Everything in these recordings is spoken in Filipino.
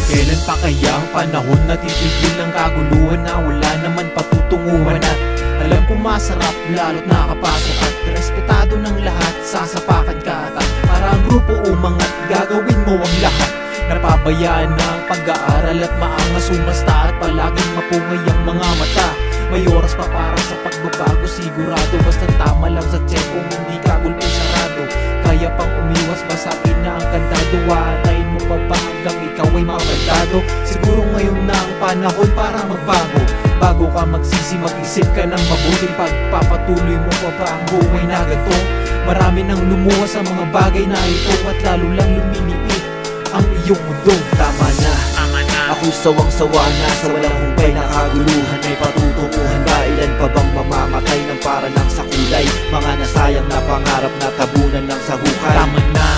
Kailan pa kaya ang panahon na titigil ng kaguluhan na wala naman patutunguhan? At alam ko masarap lalo't nakapasok at respetado ng lahat, sasapakan ka at para ang grupo umangat, gagawin mo ang lahat. Napabayaan na ang pag-aaral at maangas umasta at palaging mapungay ang mga mata. May oras pa para sa pagbabago, sigurado basta tama lang sa check kung hindi ka gulping sarado. Kaya pang umiwas ba sa akin na ang kandado? Waanayin mo pa ba hanggang ikaw ay mabaldado? Siguro ngayon na ang panahon para magbago. Bago ka magsisi, mag-isip ka ng mabuti. Pagpapatuloy mo pa ba ang buhay na ganito? Marami nang lumuha sa mga bagay na ito at lalo lang lumiliit ang iyong mundo. Tama na, ako'y sawang-sawa na sa walang humpay na kaguluhan. May patutunguhan ba? Ilan pa bang mamamatay ng para lang sa kulay? Mga nasayang na pangarap na tabunan lang sa hukay. Tama na,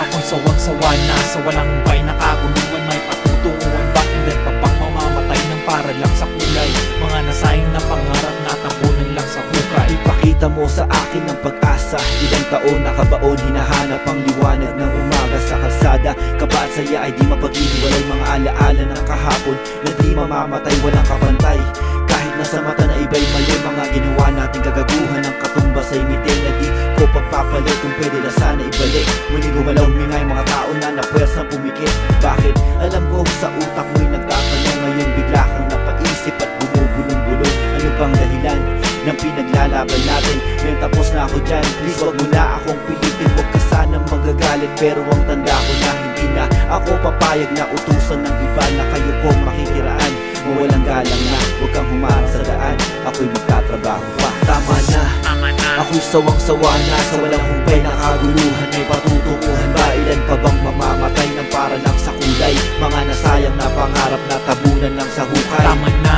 ako'y sawang-sawa na sa walang humpay na kaguluhan. May patutunguhan ba? Ilan pa bang mamamatay ng para lang sa kulay? Mga nasayang na pangarap na tabunan lang sa hukay. Ipakita mo sa akin ang pag-asa. Ilang taon nakabaon, hinahanap ang liwanag ng umaga sa kalsada. Kaba at saya ay di mapag-iwalay, mga alaala ng kahapon na di mamamatay, walang kapantay. Kahit nasa mata na iba'y mali, mga ginawa nating kagaguhan ng katumbas ay mitin na di ko pagpapalit. Kung pwede na sana ibalik, muling gumalaw mingay mga tao na napwersang pumikit. Bakit? Alam ko sa utak mo'y nagtatanong, ngayon bigla kang napaisip at bumubulong-bulong. Ano bang dahilan ng pinaglalaban natin? Ngayon tapos na ako dyan, please wag mo na akong pilitin. Huwag ka sanang magagalit, pero ang tanda ko na hindi na ako papayag na utusan ng iba na kayo kong makikiraan. Mawalang galang na, huwag kang humarang sa daan, ako'y magtatrabaho pa. Tama na, ako'y sawang-sawa na sa walang humpay na kaguluhan. May patutunguhan ba? Ilan pa bang mamamatay ng para lang sa kulay? Mga nasayang na pangarap na tabunan lang sa hukay. Tama na,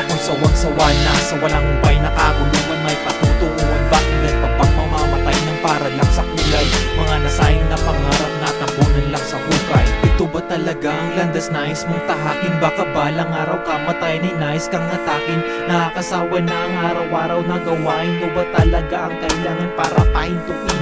ako'y sawang-sawa na sa walang humpay na kaguluhan. May patutunguhan ba? Ilan pa bang mamamatay ng para lang sa kulay? Mga nasayang na pangarap na tabunan lang sa hukay. Ito ba talaga ang landas nais mong tahakin? Baka balang araw kamatayin ay nais kang atakin. Nakakasawa na ang araw-araw na gawain. Ito ba talaga ang kailangan para pahintuin?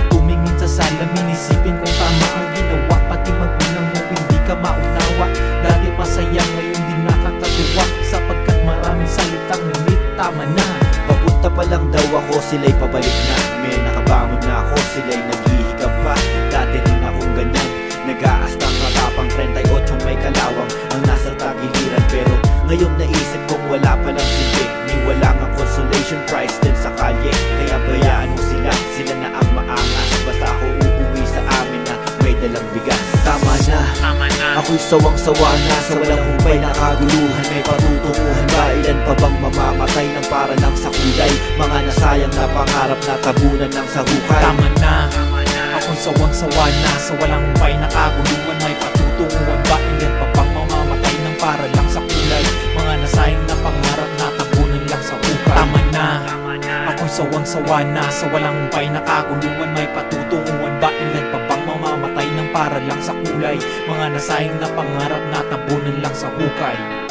Tumingin sa salamin, isipin kung tama ang ginawa. Pati magulang mo hindi ka maunawa. Dati masaya, ngayon di nakakatuwa, sapagkat maraming salitang ngunit tama na. Papunta pa lang daw ako, sila'y pabalik na. May nakabangon na ako, sila'y naghihigap pa. Dati rin akong ganyan, nag-aastang matapang 38 may kalawang ang nasa tagiliran. Pero ngayon naisip kong wala palang silbi, ni wala nga consolation prize din sa kalye. Kaya bayaan mo sila, sila na ang maangas. Basta ako uuwi sa amin na may dalang bigas. Tama na, ako'y sawang-sawa na sa walang humpay na kaguluhan. May patutunguhan ba? Ilan pa bang mamamatay ng para lang sa kulay? Mga nasayang na pangarap na tabunan lang sa hukay. Tama na, ako'y sawang-sawa na sa walang humpay na kaguluhan. May patutunguhan ba? Ilan pa bang mamamatay ng para lang sa kulay? Mga nasayang na pangarap na tabunan lang sa hukay. Tama na, ako'y sawang-sawa na sa walang humpay na kaguluhan. May patutunguhan ba? Ilan pa bang mamamatay ng para lang sa kulay? Mga nasayang na pangarap na tabunan lang sa hukay.